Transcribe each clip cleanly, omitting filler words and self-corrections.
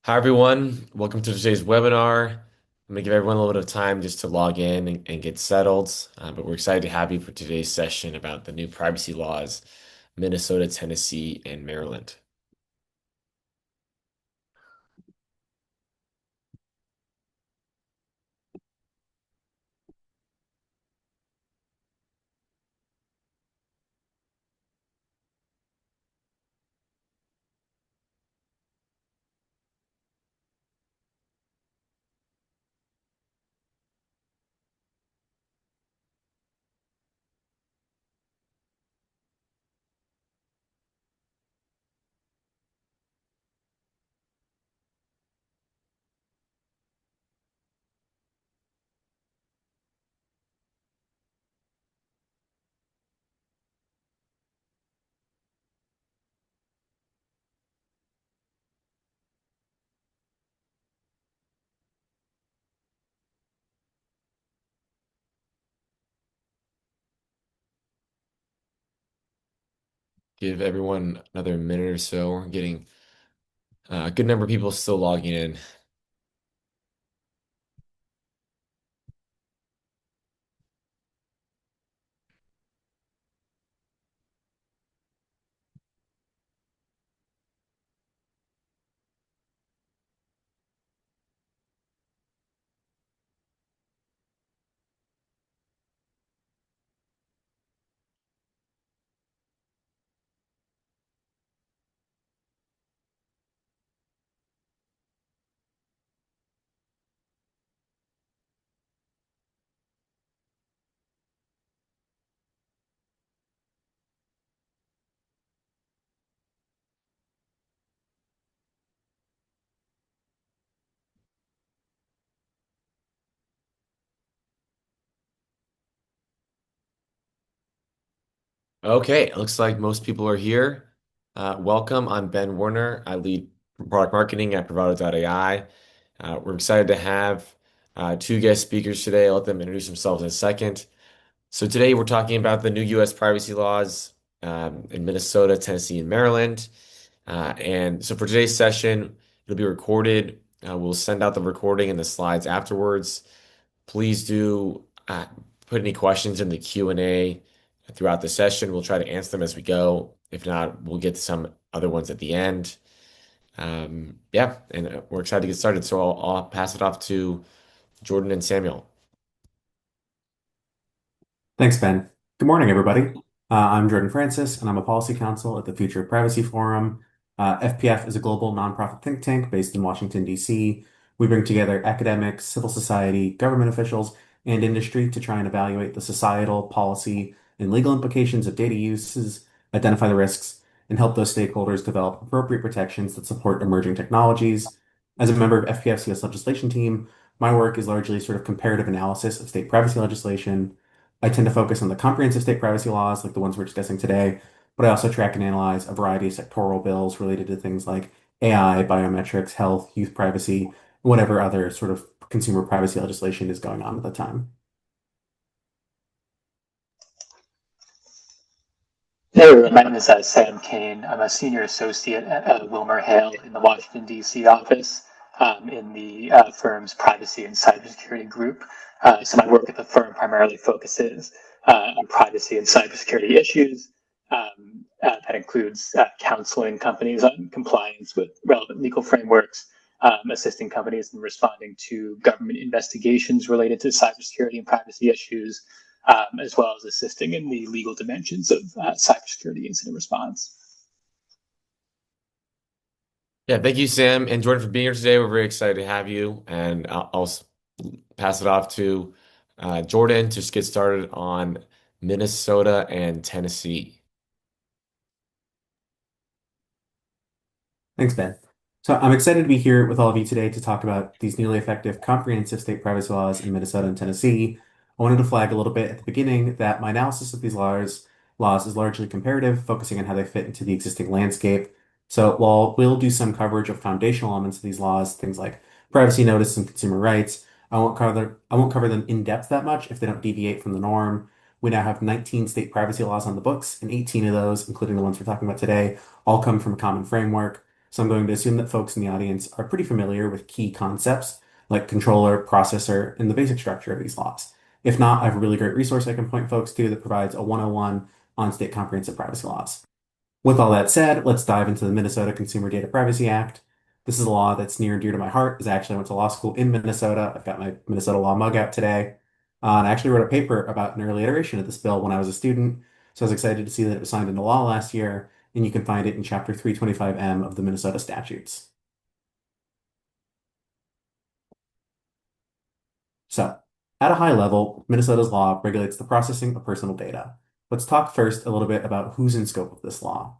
Hi, everyone. Welcome to today's webinar. I'm going to give everyone a little bit of time just to log in and get settled. But we're excited to have you for today's session about the new privacy laws, Minnesota, Tennessee, and Maryland. Give everyone another minute or so. We're getting a good number of people still logging in. Okay, it looks like most people are here. Welcome. I'm Ben Werner. I lead product marketing at Bravado.ai. We're excited to have two guest speakers today. I'll let them introduce themselves in a second. So today we're talking about the new U.S. privacy laws in Minnesota, Tennessee, and Maryland. And so for today's session, it'll be recorded. We'll send out the recording and the slides afterwards. Please do put any questions in the Q&A throughout the session. We'll try to answer them as we go. If not, we'll get to some other ones at the end. Yeah, and we're excited to get started. So I'll pass it off to Jordan and Samuel. Thanks, Ben. Good morning, everybody. I'm Jordan Francis, and I'm a policy counsel at the Future of Privacy Forum. FPF is a global nonprofit think tank based in Washington, D.C. We bring together academics, civil society, government officials, and industry to try and evaluate the societal, policy, and legal implications of data uses, identify the risks, and help those stakeholders develop appropriate protections that support emerging technologies. As a member of FPF's US legislation team, my work is largely sort of comparative analysis of state privacy legislation. I tend to focus on the comprehensive state privacy laws, like the ones we're discussing today, but I also track and analyze a variety of sectoral bills related to things like AI, biometrics, health, youth privacy, whatever other sort of consumer privacy legislation is going on at the time. Hey everyone, my name is Sam Kane. I'm a senior associate at WilmerHale in the Washington, D.C. office in the firm's privacy and cybersecurity group. So my work at the firm primarily focuses on privacy and cybersecurity issues. That includes counseling companies on compliance with relevant legal frameworks, assisting companies in responding to government investigations related to cybersecurity and privacy issues, as well as assisting in the legal dimensions of cybersecurity incident response. Yeah, thank you, Sam and Jordan, for being here today. We're very excited to have you. And I'll pass it off to Jordan to just get started on Minnesota and Tennessee. Thanks, Ben. So I'm excited to be here with all of you today to talk about these newly effective comprehensive state privacy laws in Minnesota and Tennessee. I wanted to flag a little bit at the beginning that my analysis of these laws is largely comparative, focusing on how they fit into the existing landscape. So while we'll do some coverage of foundational elements of these laws, things like privacy notice and consumer rights, I won't cover them in depth that much if they don't deviate from the norm. We now have 19 state privacy laws on the books, and 18 of those, including the ones we're talking about today, all come from a common framework. so I'm going to assume that folks in the audience are pretty familiar with key concepts like controller, processor, and the basic structure of these laws. If not, I have a really great resource I can point folks to that provides a 101 on state comprehensive privacy laws. With all that said, let's dive into the Minnesota Consumer Data Privacy Act. This is a law that's near and dear to my heart, as I actually went to law school in Minnesota. I've got my Minnesota law mug out today. And I actually wrote a paper about an early iteration of this bill when I was a student, so I was excited to see that it was signed into law last year, and you can find it in Chapter 325M of the Minnesota statutes. So, at a high level, Minnesota's law regulates the processing of personal data. Let's talk first a little bit about who's in scope of this law.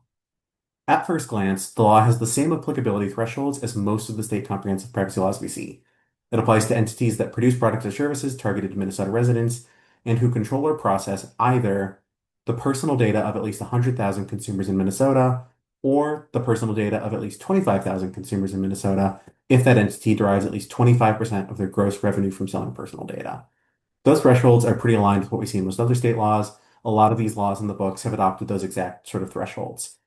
At first glance, the law has the same applicability thresholds as most of the state comprehensive privacy laws we see. It applies to entities that produce products or services targeted to Minnesota residents and who control or process either the personal data of at least 100,000 consumers in Minnesota or the personal data of at least 25,000 consumers in Minnesota if that entity derives at least 25% of their gross revenue from selling personal data. Those thresholds are pretty aligned with what we see in most other state laws. A lot of these laws in the books have adopted those exact sort of thresholds.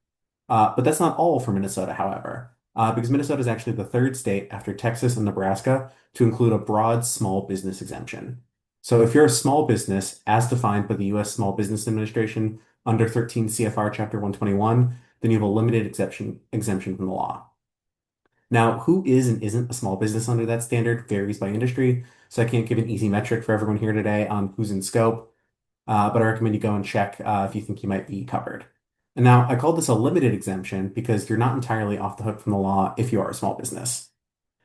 But that's not all for Minnesota, however, because Minnesota is actually the third state after Texas and Nebraska to include a broad small business exemption. So if you're a small business, as defined by the U.S. Small Business Administration under 13 CFR Chapter 121, then you have a limited exemption from the law. Now, who is and isn't a small business under that standard varies by industry, so I can't give an easy metric for everyone here today on who's in scope, but I recommend you go and check if you think you might be covered. And now, I call this a limited exemption because you're not entirely off the hook from the law if you are a small business.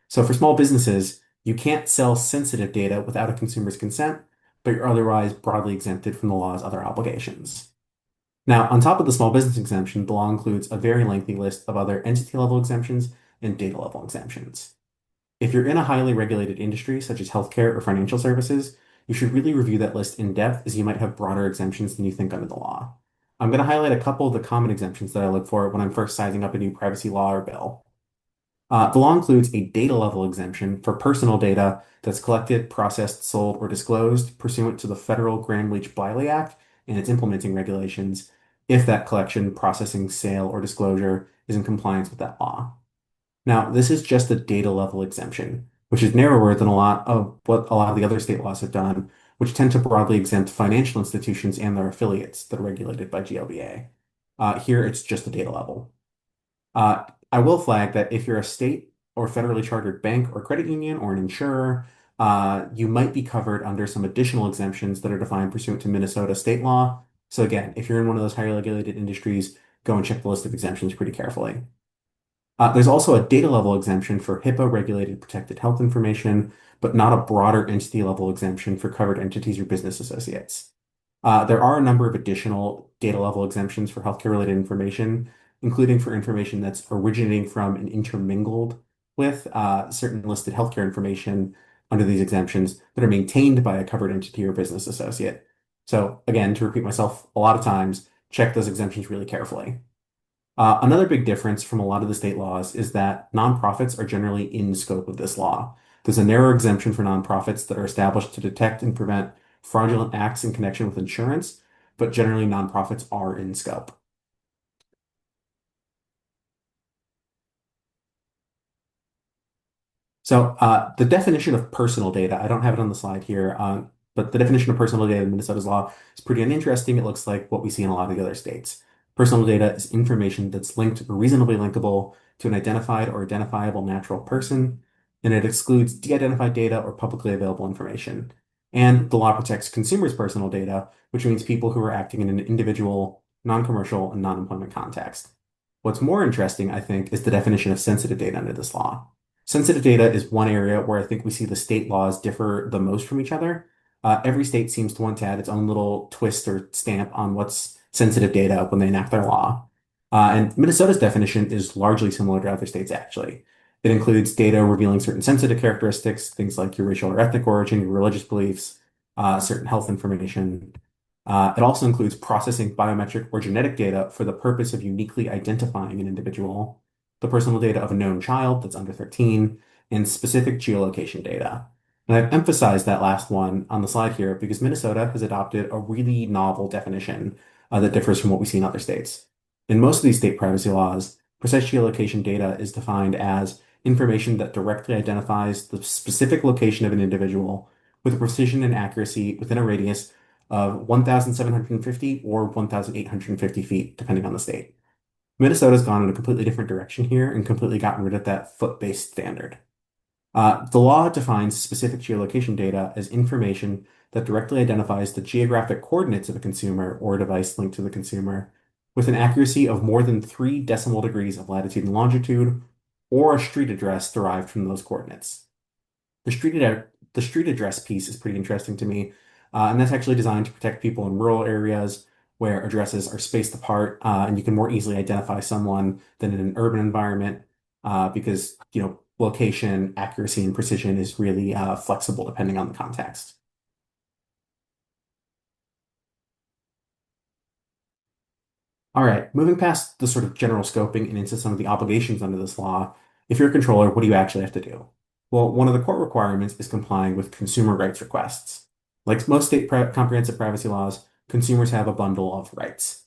So for small businesses, you can't sell sensitive data without a consumer's consent, but you're otherwise broadly exempted from the law's other obligations. Now, on top of the small business exemption, the law includes a very lengthy list of other entity level exemptions and data level exemptions. If you're in a highly regulated industry, such as healthcare or financial services, you should really review that list in depth as you might have broader exemptions than you think under the law. I'm going to highlight a couple of the common exemptions that I look for when I'm first sizing up a new privacy law or bill. The law includes a data level exemption for personal data that's collected, processed, sold, or disclosed pursuant to the federal Gramm-Leach-Bliley Act and its implementing regulations if that collection, processing, sale, or disclosure is in compliance with that law. Now, this is just a data level exemption, which is narrower than a lot of what a lot of the other state laws have done, which tend to broadly exempt financial institutions and their affiliates that are regulated by GLBA. Here, it's just a data level. I will flag that if you're a state or federally chartered bank or credit union or an insurer, you might be covered under some additional exemptions that are defined pursuant to Minnesota state law. So again, if you're in one of those highly regulated industries, go and check the list of exemptions pretty carefully. There's also a data level exemption for HIPAA regulated protected health information, but not a broader entity level exemption for covered entities or business associates. There are a number of additional data level exemptions for healthcare related information, including for information that's originating from and intermingled with certain listed healthcare information under these exemptions that are maintained by a covered entity or business associate. So again, to repeat myself a lot of times, check those exemptions really carefully. Another big difference from a lot of the state laws is that nonprofits are generally in scope of this law. There's a narrow exemption for nonprofits that are established to detect and prevent fraudulent acts in connection with insurance, but generally nonprofits are in scope. So the definition of personal data, I don't have it on the slide here, but the definition of personal data in Minnesota's law is pretty uninteresting. It looks like what we see in a lot of the other states. Personal data is information that's linked or reasonably linkable to an identified or identifiable natural person, and it excludes de-identified data or publicly available information. And the law protects consumers' personal data, which means people who are acting in an individual, non-commercial, and non-employment context. What's more interesting, I think, is the definition of sensitive data under this law. Sensitive data is one area where I think we see the state laws differ the most from each other. Every state seems to want to add its own little twist or stamp on what's sensitive data when they enact their law. And Minnesota's definition is largely similar to other states, actually. It includes data revealing certain sensitive characteristics, things like your racial or ethnic origin, your religious beliefs, certain health information. It also includes processing biometric or genetic data for the purpose of uniquely identifying an individual, the personal data of a known child that's under 13, and specific geolocation data. And I've emphasized that last one on the slide here because Minnesota has adopted a really novel definition that differs from what we see in other states. In most of these state privacy laws, Precise geolocation data is defined as information that directly identifies the specific location of an individual with precision and accuracy within a radius of 1,750 or 1,850 feet, depending on the state. Minnesota's gone in a completely different direction here and completely gotten rid of that foot-based standard. The law defines specific geolocation data as information that directly identifies the geographic coordinates of a consumer or device linked to the consumer with an accuracy of more than 3 decimal degrees of latitude and longitude, or a street address derived from those coordinates. The street address piece is pretty interesting to me, and that's actually designed to protect people in rural areas where addresses are spaced apart, and you can more easily identify someone than in an urban environment, because location, accuracy, and precision is really flexible depending on the context. All right, moving past the sort of general scoping and into some of the obligations under this law, if you're a controller, what do you actually have to do? Well, one of the core requirements is complying with consumer rights requests. Like most comprehensive privacy laws, consumers have a bundle of rights.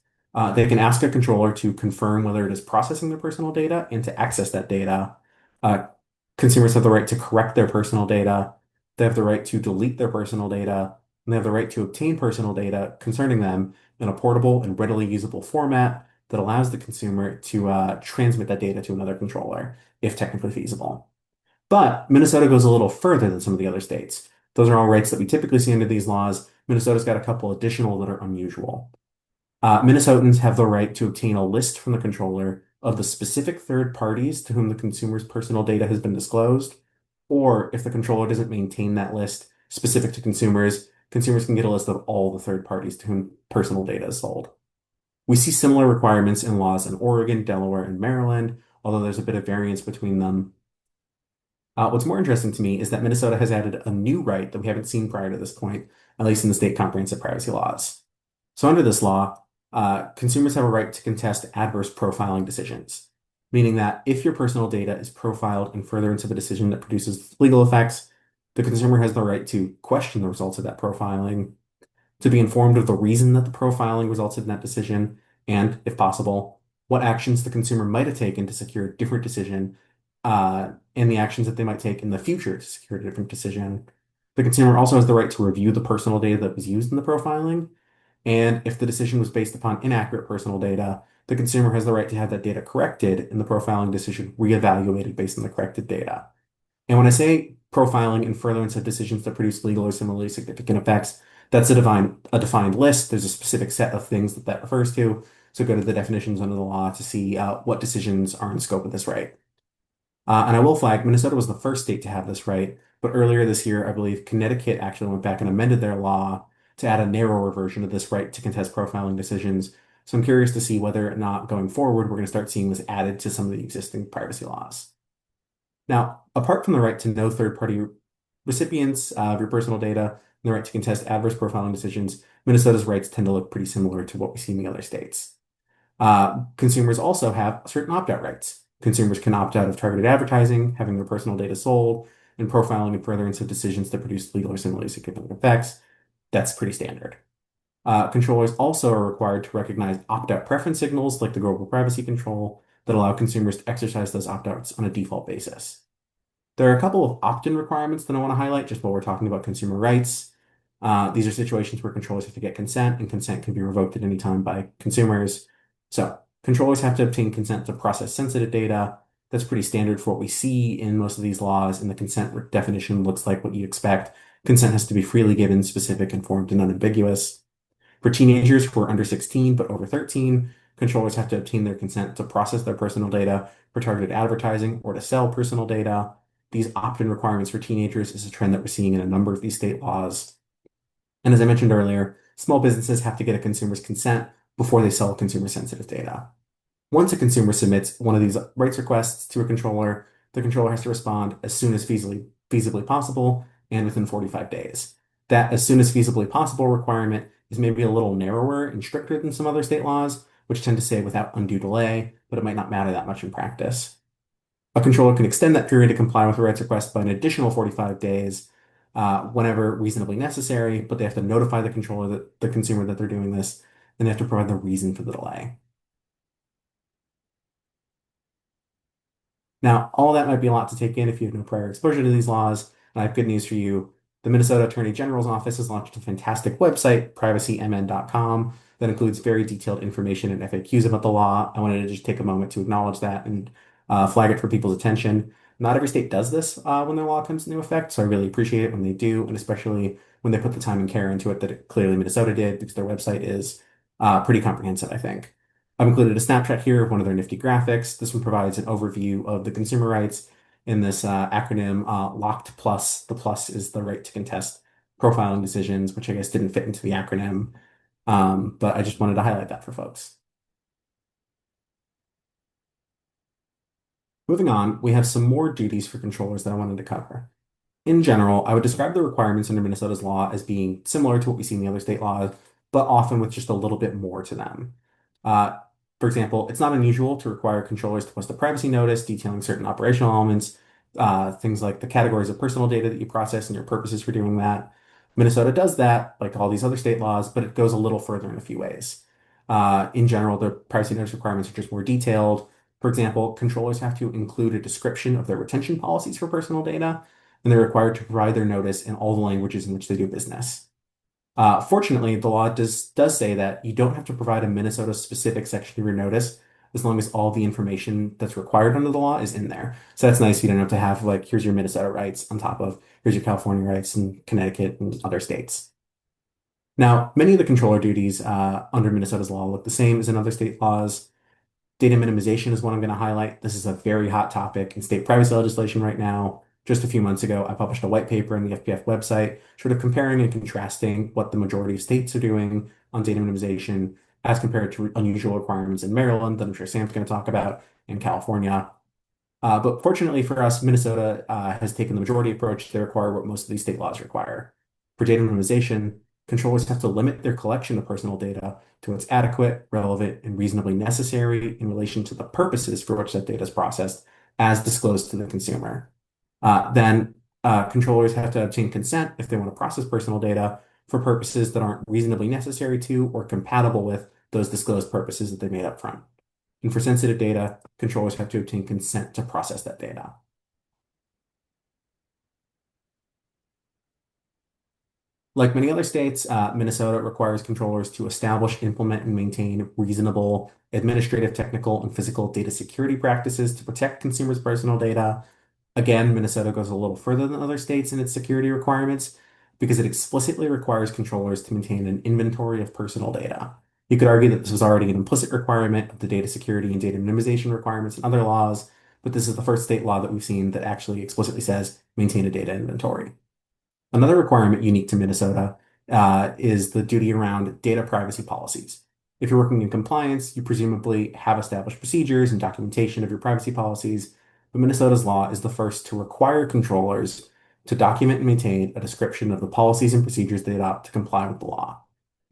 They can ask a controller to confirm whether it is processing their personal data and to access that data. Uh, Consumers have the right to correct their personal data. They have the right to delete their personal data, and they have the right to obtain personal data concerning them in a portable and readily usable format that allows the consumer to transmit that data to another controller, if technically feasible. But Minnesota goes a little further than some of the other states. Those are all rights that we typically see under these laws. Minnesota's got a couple additional that are unusual. Minnesotans have the right to obtain a list from the controller of the specific third parties to whom the consumer's personal data has been disclosed, or if the controller doesn't maintain that list specific to consumers, consumers can get a list of all the third parties to whom personal data is sold. We see similar requirements in laws in Oregon, Delaware, and Maryland, although there's a bit of variance between them. What's more interesting to me is that Minnesota has added a new right that we haven't seen prior to this point, at least in the state comprehensive privacy laws. So under this law, consumers have a right to contest adverse profiling decisions, meaning that if your personal data is profiled in furtherance of a decision that produces legal effects, the consumer has the right to question the results of that profiling, to be informed of the reason that the profiling resulted in that decision, and, if possible, what actions the consumer might have taken to secure a different decision, and the actions that they might take in the future to secure a different decision. The consumer also has the right to review the personal data that was used in the profiling, and if the decision was based upon inaccurate personal data, the consumer has the right to have that data corrected and the profiling decision reevaluated based on the corrected data. And when I say profiling in furtherance of decisions that produce legal or similarly significant effects, that's a defined list. There's a specific set of things that refers to. So go to the definitions under the law to see what decisions are in scope of this right. And I will flag, Minnesota was the first state to have this right, but earlier this year, I believe Connecticut actually went back and amended their law to add a narrower version of this right to contest profiling decisions. So I'm curious to see whether or not going forward, we're going to start seeing this added to some of the existing privacy laws. Now, apart from the right to know third-party recipients of your personal data and the right to contest adverse profiling decisions, Minnesota's rights tend to look pretty similar to what we see in the other states. Consumers also have certain opt-out rights. Consumers can opt out of targeted advertising, having their personal data sold, and profiling in furtherance of decisions that produce legal or similarly significant effects. That's pretty standard. Controllers also are required to recognize opt-out preference signals like the global privacy control that allow consumers to exercise those opt-outs on a default basis. There are a couple of opt-in requirements that I want to highlight just while we're talking about consumer rights. These are situations where controllers have to get consent, and consent can be revoked at any time by consumers. So controllers have to obtain consent to process sensitive data. That's pretty standard for what we see in most of these laws, and the consent definition looks like what you expect. Consent has to be freely given, specific, informed, and unambiguous. For teenagers who are under 16 but over 13, controllers have to obtain their consent to process their personal data for targeted advertising or to sell personal data. These opt-in requirements for teenagers is a trend that we're seeing in a number of these state laws. And as I mentioned earlier, small businesses have to get a consumer's consent before they sell consumer-sensitive data. Once a consumer submits one of these rights requests to a controller, the controller has to respond as soon as feasibly possible and within 45 days. That as soon as feasibly possible requirement is maybe a little narrower and stricter than some other state laws, which tend to say without undue delay, but it might not matter that much in practice. A controller can extend that period to comply with a rights request by an additional 45 days whenever reasonably necessary, but they have to notify the controller that the consumer that they're doing this, and they have to provide the reason for the delay. Now, all that might be a lot to take in if you have no prior exposure to these laws, and I have good news for you. The Minnesota Attorney General's office has launched a fantastic website, privacymn.com, that includes very detailed information and FAQs about the law. I wanted to just take a moment to acknowledge that and flag it for people's attention. Not every state does this when their law comes into effect, so I really appreciate it when they do, and especially when they put the time and care into it that clearly Minnesota did, because their website is pretty comprehensive, I think. I've included a snapshot here of one of their nifty graphics. This one provides an overview of the consumer rights in this acronym LOCKed Plus. The plus is the right to contest profiling decisions, which I guess didn't fit into the acronym, but I just wanted to highlight that for folks. Moving on, we have some more duties for controllers that I wanted to cover. In general, I would describe the requirements under Minnesota's law as being similar to what we see in the other state laws, but often with just a little bit more to them. Uh, for example, it's not unusual to require controllers to post a privacy notice detailing certain operational elements, things like the categories of personal data that you process and your purposes for doing that. Minnesota does that, like all these other state laws, but it goes a little further in a few ways. In general, the privacy notice requirements are just more detailed. For example, controllers have to include a description of their retention policies for personal data, and they're required to provide their notice in all the languages in which they do business. Fortunately, the law does say that you don't have to provide a Minnesota-specific section of your notice as long as all the information that's required under the law is in there. So that's nice. You don't have to have like, here's your Minnesota rights on top of here's your California rights and Connecticut and other states. Now, many of the controller duties under Minnesota's law look the same as in other state laws. Data minimization is what I'm going to highlight. This is a very hot topic in state privacy legislation right now. Just a few months ago, I published a white paper on the FPF website, sort of comparing and contrasting what the majority of states are doing on data minimization as compared to unusual requirements in Maryland that I'm sure Sam's going to talk about, in California. But fortunately for us, Minnesota has taken the majority approach to require what most of these state laws require. For data minimization, controllers have to limit their collection of personal data to what's adequate, relevant, and reasonably necessary in relation to the purposes for which that data is processed, as disclosed to the consumer. Then controllers have to obtain consent if they want to process personal data for purposes that aren't reasonably necessary to or compatible with those disclosed purposes that they made up front. And for sensitive data, controllers have to obtain consent to process that data. Like many other states, Minnesota requires controllers to establish, implement, and maintain reasonable administrative, technical, and physical data security practices to protect consumers' personal data. Again, Minnesota goes a little further than other states in its security requirements because it explicitly requires controllers to maintain an inventory of personal data. You could argue that this was already an implicit requirement of the data security and data minimization requirements in other laws, but this is the first state law that we've seen that actually explicitly says maintain a data inventory. Another requirement unique to Minnesota is the duty around data privacy policies. If you're working in compliance, you presumably have established procedures and documentation of your privacy policies, but Minnesota's law is the first to require controllers to document and maintain a description of the policies and procedures they adopt to comply with the law.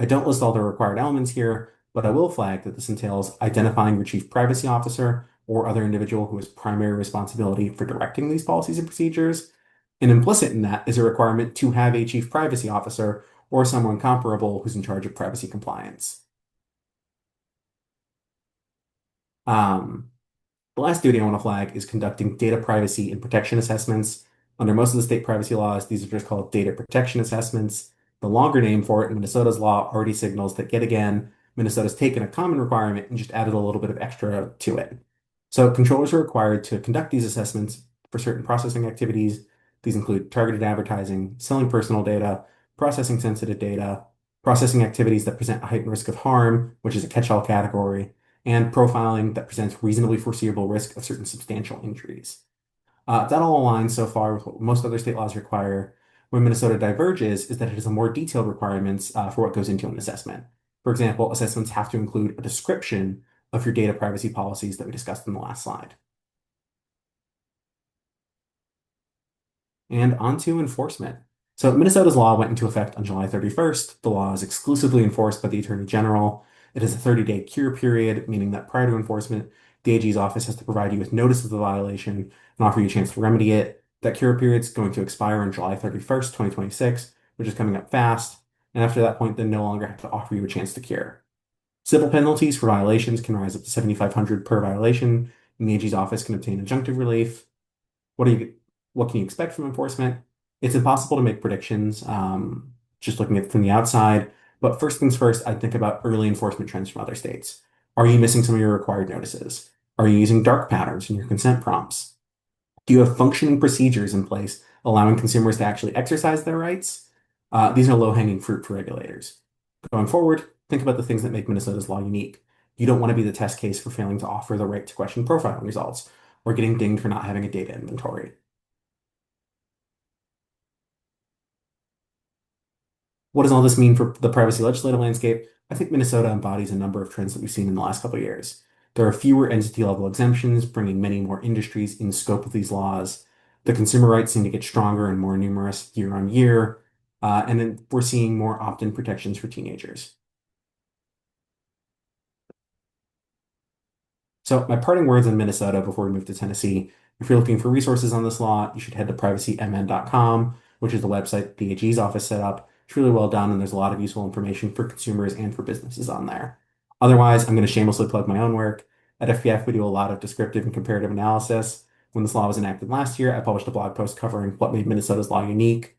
I don't list all the required elements here, but I will flag that this entails identifying your chief privacy officer or other individual who has primary responsibility for directing these policies and procedures. And implicit in that is a requirement to have a chief privacy officer or someone comparable who's in charge of privacy compliance. Um, the last duty I want to flag is conducting data privacy and protection assessments. Under most of the state privacy laws, these are just called data protection assessments. The longer name for it in Minnesota's law already signals that, yet again, Minnesota's taken a common requirement and just added a little bit of extra to it. So controllers are required to conduct these assessments for certain processing activities. These include targeted advertising, selling personal data, processing sensitive data, processing activities that present a heightened risk of harm, which is a catch-all category, and profiling that presents reasonably foreseeable risk of certain substantial injuries. That all aligns so far with what most other state laws require. Where Minnesota diverges is that it has a more detailed requirements for what goes into an assessment. For example, assessments have to include a description of your data privacy policies that we discussed in the last slide. And onto enforcement. So Minnesota's law went into effect on July 31st. The law is exclusively enforced by the Attorney General. It has a 30-day cure period, meaning that prior to enforcement, the AG's office has to provide you with notice of the violation and offer you a chance to remedy it. That cure period is going to expire on July 31st, 2026, which is coming up fast. And after that point, they no longer have to offer you a chance to cure. Civil penalties for violations can rise up to $7,500 per violation, and and the AG's office can obtain injunctive relief. What are you, what can you expect from enforcement? It's impossible to make predictions, just looking at it from the outside. But first things first, I'd think about early enforcement trends from other states. Are you missing some of your required notices? Are you using dark patterns in your consent prompts? Do you have functioning procedures in place allowing consumers to actually exercise their rights? These are low-hanging fruit for regulators. Going forward, think about the things that make Minnesota's law unique. You don't want to be the test case for failing to offer the right to question profiling results or getting dinged for not having a data inventory. What does all this mean for the privacy legislative landscape? I think Minnesota embodies a number of trends that we've seen in the last couple of years. There are fewer entity level exemptions, bringing many more industries in scope of these laws. The consumer rights seem to get stronger and more numerous year on year. And then we're seeing more opt-in protections for teenagers. So my parting words in Minnesota before we move to Tennessee, if you're looking for resources on this law, you should head to privacymn.com, which is the website the AG's office set up. It's really well done, and there's a lot of useful information for consumers and for businesses on there. Otherwise, I'm going to shamelessly plug my own work. At FPF, we do a lot of descriptive and comparative analysis. When this law was enacted last year, I published a blog post covering what made Minnesota's law unique.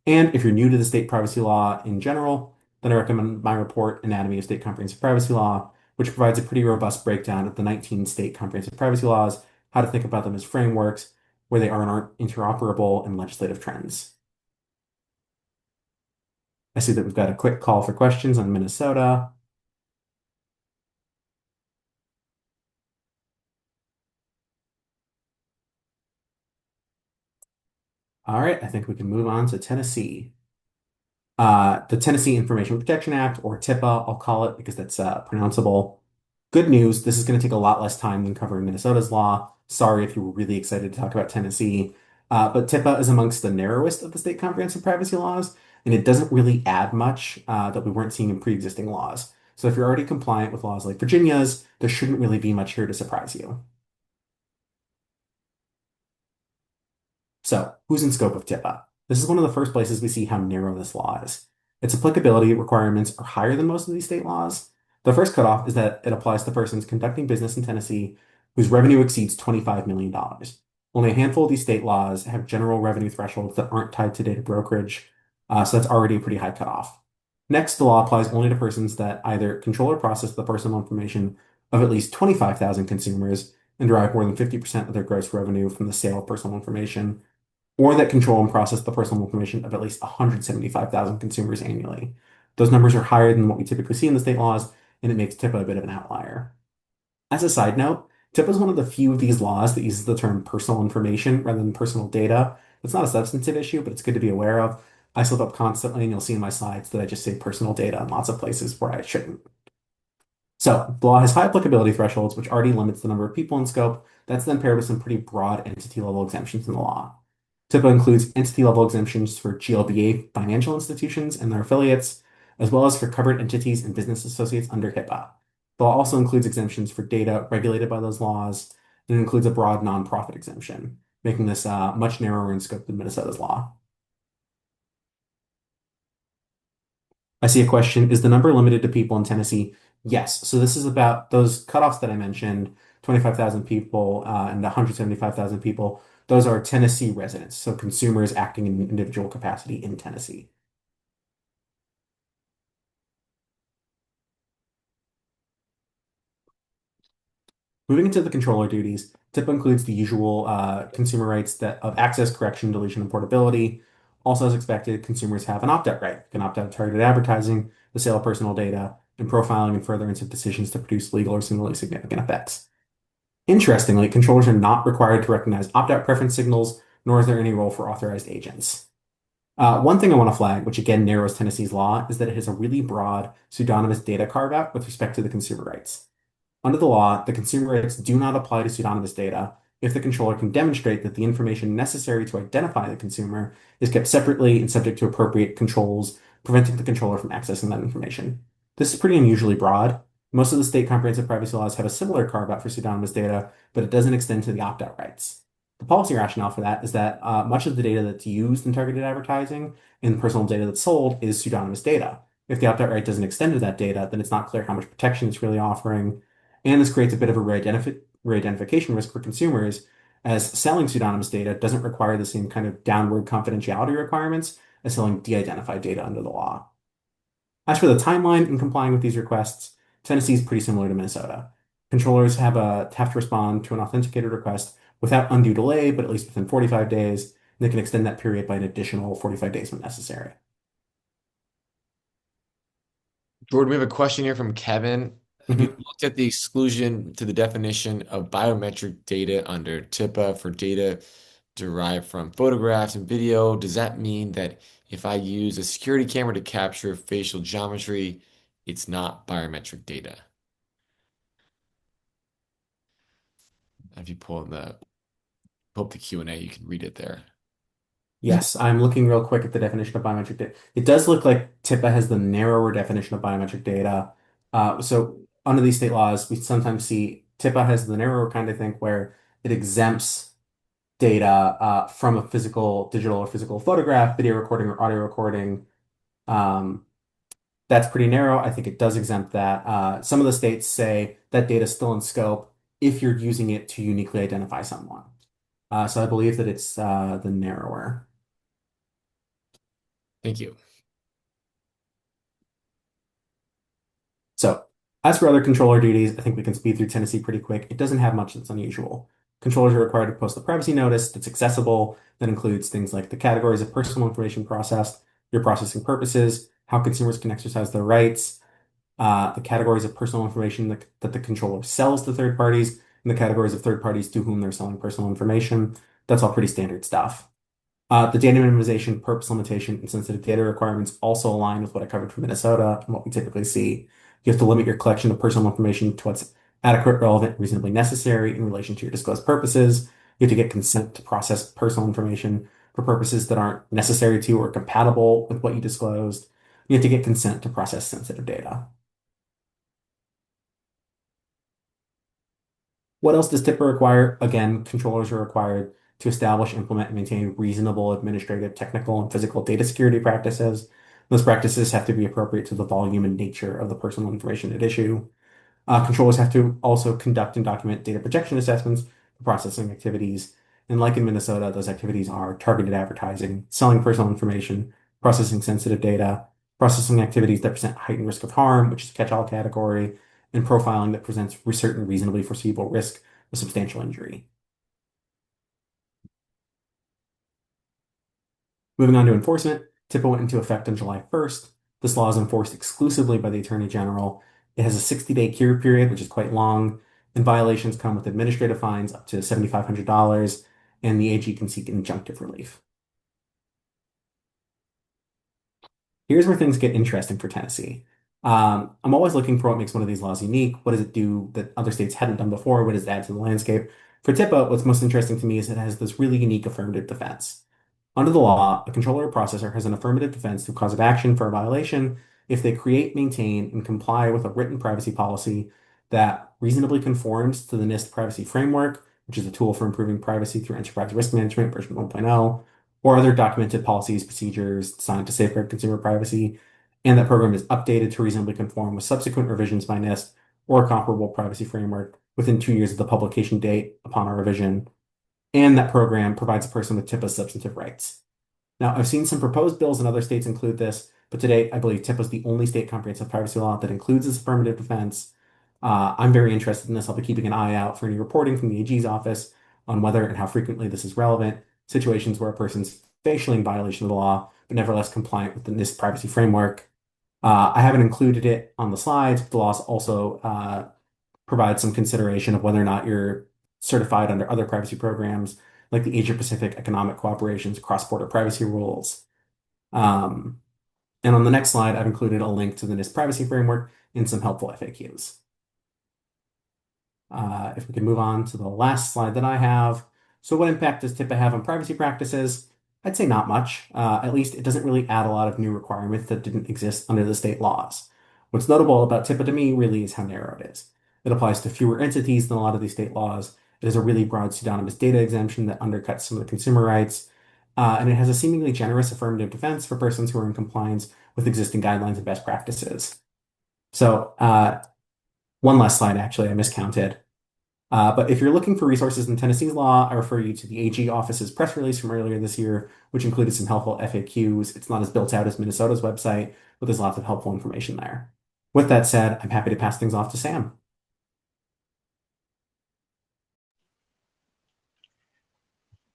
And if you're new to the state privacy law in general, then I recommend my report, Anatomy of State Comprehensive Privacy Law, which provides a pretty robust breakdown of the 19 state comprehensive privacy laws, how to think about them as frameworks, where they are and aren't interoperable, and legislative trends. I see that we've got a quick call for questions on Minnesota. All right, I think we can move on to Tennessee. The Tennessee Information Protection Act, or TIPA, I'll call it because that's pronounceable. Good news, this is going to take a lot less time than covering Minnesota's law. Sorry if you were really excited to talk about Tennessee. But TIPA is amongst the narrowest of the state comprehensive privacy laws, and it doesn't really add much that we weren't seeing in pre-existing laws. So if you're already compliant with laws like Virginia's, there shouldn't really be much here to surprise you. So, who's in scope of TIPA? This is one of the first places we see how narrow this law is. Its applicability requirements are higher than most of these state laws. The first cutoff is that it applies to persons conducting business in Tennessee whose revenue exceeds $25 million. Only a handful of these state laws have general revenue thresholds that aren't tied to data brokerage, so that's already a pretty high cutoff. Next, the law applies only to persons that either control or process the personal information of at least 25,000 consumers and derive more than 50% of their gross revenue from the sale of personal information, or that control and process the personal information of at least 175,000 consumers annually. Those numbers are higher than what we typically see in the state laws, and it makes TIPA a bit of an outlier. As a side note, TIPA is one of the few of these laws that uses the term personal information rather than personal data. It's not a substantive issue, but it's good to be aware of. I slip up constantly, and you'll see in my slides that I just say personal data in lots of places where I shouldn't. So the law has high applicability thresholds, which already limits the number of people in scope. That's then paired with some pretty broad entity level exemptions in the law. TIPA includes entity-level exemptions for GLBA financial institutions and their affiliates, as well as for covered entities and business associates under HIPAA. The law also includes exemptions for data regulated by those laws, and it includes a broad nonprofit exemption, making this much narrower in scope than Minnesota's law. I see a question, is the number limited to people in Tennessee? Yes. So this is about those cutoffs that I mentioned, 25,000 people and 175,000 people. Those are Tennessee residents, so consumers acting in individual capacity in Tennessee. Moving into the controller duties, TIPA includes the usual consumer rights that of access, correction, deletion, and portability. Also, as expected, consumers have an opt-out right. You can opt out of targeted advertising, the sale of personal data, and profiling and furtherance of decisions to produce legal or similarly significant effects. Interestingly, controllers are not required to recognize opt-out preference signals, nor is there any role for authorized agents. One thing I want to flag, which again narrows Tennessee's law, is that it has a really broad pseudonymous data carve-out with respect to the consumer rights. Under the law, the consumer rights do not apply to pseudonymous data if the controller can demonstrate that the information necessary to identify the consumer is kept separately and subject to appropriate controls, preventing the controller from accessing that information. This is pretty unusually broad. Most of the state comprehensive privacy laws have a similar carve-out for pseudonymous data, but it doesn't extend to the opt-out rights. The policy rationale for that is that much of the data that's used in targeted advertising and the personal data that's sold is pseudonymous data. If the opt-out right doesn't extend to that data, then it's not clear how much protection it's really offering, and this creates a bit of a re-identification risk for consumers, as selling pseudonymous data doesn't require the same kind of downward confidentiality requirements as selling de-identified data under the law. As for the timeline in complying with these requests, Tennessee is pretty similar to Minnesota. Controllers have to respond to an authenticated request without undue delay, but at least within 45 days, and they can extend that period by an additional 45 days when necessary. Jordan, we have a question here from Kevin. Have you Mhm. looked at the exclusion to the definition of biometric data under TIPA for data derived from photographs and video? Does that mean that if I use a security camera to capture facial geometry, it's not biometric data? If you pull up the Q&A, you can read it there. Yes, I'm looking real quick at the definition of biometric data. It does look like TIPA has the narrower definition of biometric data. So under these state laws, we sometimes see TIPA has the narrower kind of thing where it exempts data from a physical, digital or physical photograph, video recording, or audio recording. Um, that's pretty narrow. I think it does exempt that. Some of the states say that data is still in scope if you're using it to uniquely identify someone. So I believe that it's the narrower. Thank you. So, as for other controller duties, I think we can speed through Tennessee pretty quick. It doesn't have much that's unusual. Controllers are required to post a privacy notice that's accessible, that includes things like the categories of personal information processed, your processing purposes, how consumers can exercise their rights, the categories of personal information that the controller sells to third parties, and the categories of third parties to whom they're selling personal information. That's all pretty standard stuff. The data minimization, purpose limitation, and sensitive data requirements also align with what I covered for Minnesota and what we typically see. You have to limit your collection of personal information to what's adequate, relevant, reasonably necessary in relation to your disclosed purposes. You have to get consent to process personal information for purposes that aren't necessary to or compatible with what you disclosed. You have to get consent to process sensitive data. What else does TIPA require? Again, controllers are required to establish, implement, and maintain reasonable administrative, technical, and physical data security practices. Those practices have to be appropriate to the volume and nature of the personal information at issue. Controllers have to also conduct and document data protection assessments for processing activities. And like in Minnesota, those activities are targeted advertising, selling personal information, processing sensitive data, processing activities that present heightened risk of harm, which is a catch-all category, and profiling that presents certain reasonably foreseeable risk of substantial injury. Moving on to enforcement, TIPA went into effect on July 1st. This law is enforced exclusively by the Attorney General. It has a 60-day cure period, which is quite long, and violations come with administrative fines up to $7,500, and the AG can seek injunctive relief. Here's where things get interesting for Tennessee. I'm always looking for what makes one of these laws unique. What does it do that other states hadn't done before? What does it add to the landscape? For TIPA, what's most interesting to me is it has this really unique affirmative defense. Under the law, a controller or processor has an affirmative defense to cause of action for a violation if they create, maintain, and comply with a written privacy policy that reasonably conforms to the NIST privacy framework, which is a tool for improving privacy through enterprise risk management version 1.0, or other documented policies, procedures designed to safeguard consumer privacy, and that program is updated to reasonably conform with subsequent revisions by NIST or a comparable privacy framework within 2 years of the publication date upon a revision, and that program provides a person with TIPA substantive rights. Now, I've seen some proposed bills in other states include this, but to date, I believe TIPA is the only state comprehensive privacy law that includes this affirmative defense. I'm very interested in this. I'll be keeping an eye out for any reporting from the AG's office on whether and how frequently this is relevant, situations where a person's facially in violation of the law, but nevertheless compliant with the NIST privacy framework. I haven't included it on the slides, but the laws also provide some consideration of whether or not you're certified under other privacy programs, like the Asia Pacific Economic Cooperation's cross-border privacy rules. Um, and on the next slide, I've included a link to the NIST privacy framework and some helpful FAQs. If we can move on to the last slide that I have. So what impact does TIPA have on privacy practices? I'd say not much. At least it doesn't really add a lot of new requirements that didn't exist under the state laws. What's notable about TIPA to me really is how narrow it is. It applies to fewer entities than a lot of these state laws. It has a really broad pseudonymous data exemption that undercuts some of the consumer rights. And it has a seemingly generous affirmative defense for persons who are in compliance with existing guidelines and best practices. So one last slide, actually, I miscounted. But if you're looking for resources in Tennessee's law, I refer you to the AG office's press release from earlier this year, which included some helpful FAQs. It's not as built out as Minnesota's website, but there's lots of helpful information there. With that said, I'm happy to pass things off to Sam.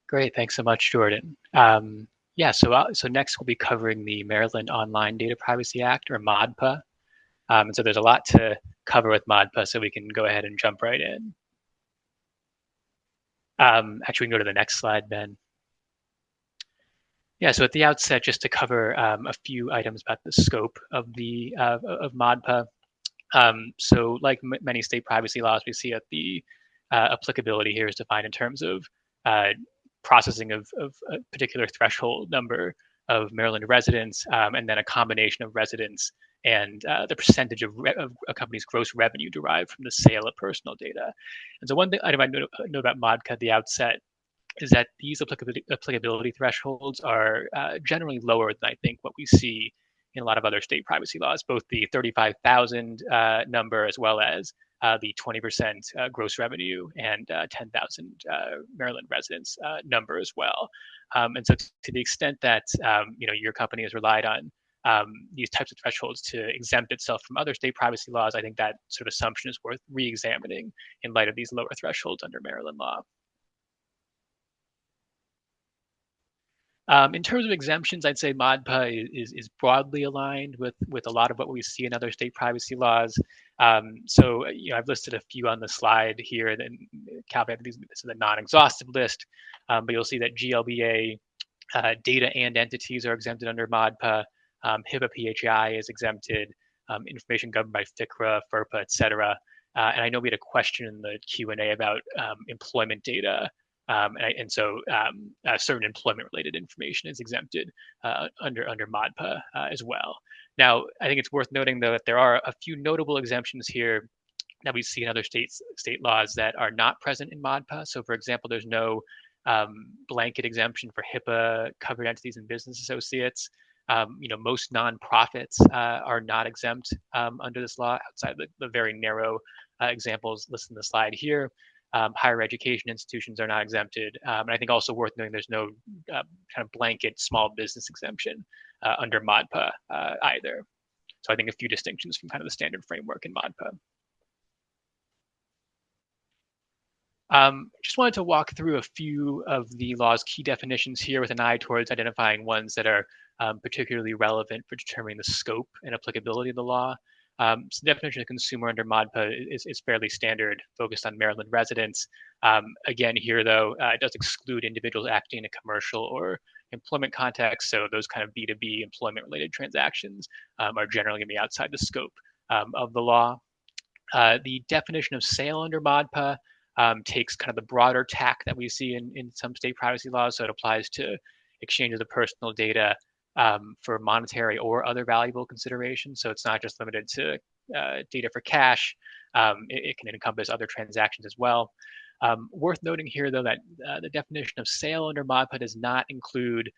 Great, thanks so much, Jordan. Yeah, so next we'll be covering the Maryland Online Data Privacy Act, or MODPA. And so there's a lot to cover with MODPA, so we can go ahead and jump right in. Actually, we can go to the next slide, Ben. Yeah, so at the outset, just to cover a few items about the scope of the of MODPA. So like many state privacy laws, we see that the applicability here is defined in terms of processing of a particular threshold number of Maryland residents, and then a combination of residents and the percentage of a company's gross revenue derived from the sale of personal data. And so one thing item I know about MODCA at the outset is that these applicability thresholds are generally lower than I think what we see in a lot of other state privacy laws, both the 35,000 number as well as the 20% gross revenue and 10,000 Maryland residents number as well. And so to the extent that your company has relied on these types of thresholds to exempt itself from other state privacy laws, I think that sort of assumption is worth re-examining in light of these lower thresholds under Maryland law. In terms of exemptions, I'd say MODPA is broadly aligned with a lot of what we see in other state privacy laws. So I've listed a few on the slide here, and then caveat this is a non-exhaustive list, but you'll see that GLBA data and entities are exempted under MODPA. HIPAA PHI is exempted. Information governed by FCRA, FERPA, et cetera. And I know we had a question in the Q&A about employment data. And so certain employment-related information is exempted under MODPA as well. Now, I think it's worth noting, though, that there are a few notable exemptions here that we see in other state laws that are not present in MODPA. So, for example, there's no blanket exemption for HIPAA covered entities and business associates. Most nonprofits are not exempt under this law outside of the very narrow examples listed in the slide here. Higher education institutions are not exempted. And I think also worth noting there's no kind of blanket small business exemption under MODPA either. So I think a few distinctions from kind of the standard framework in MODPA. Just wanted to walk through a few of the law's key definitions here with an eye towards identifying ones that are particularly relevant for determining the scope and applicability of the law. So the definition of consumer under MODPA is fairly standard, focused on Maryland residents. Again, here, though, it does exclude individuals acting in a commercial or employment context. So those kind of B2B employment-related transactions are generally going to be outside the scope of the law. The definition of sale under MODPA takes kind of the broader tack that we see in some state privacy laws. So it applies to exchanges of personal data for monetary or other valuable considerations. So it's not just limited to data for cash. It can encompass other transactions as well. Worth noting here, though, that the definition of sale under MODPA does not include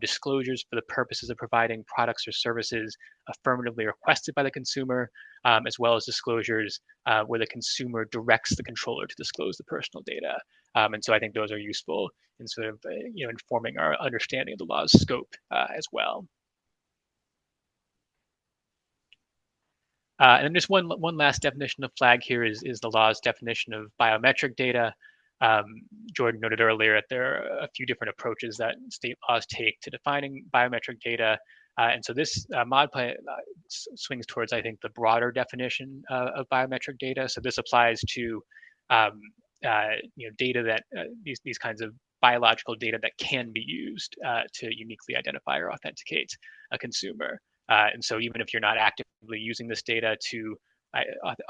disclosures for the purposes of providing products or services affirmatively requested by the consumer, as well as disclosures where the consumer directs the controller to disclose the personal data. And so I think those are useful in sort of informing our understanding of the law's scope as well. And then just one last definition of flag here is the law's definition of biometric data. Jordan noted earlier that there are a few different approaches that state laws take to defining biometric data. And so this MODPA swings towards, I think, the broader definition of biometric data. So this applies to data that these kinds of biological data that can be used to uniquely identify or authenticate a consumer. And so even if you're not actively using this data to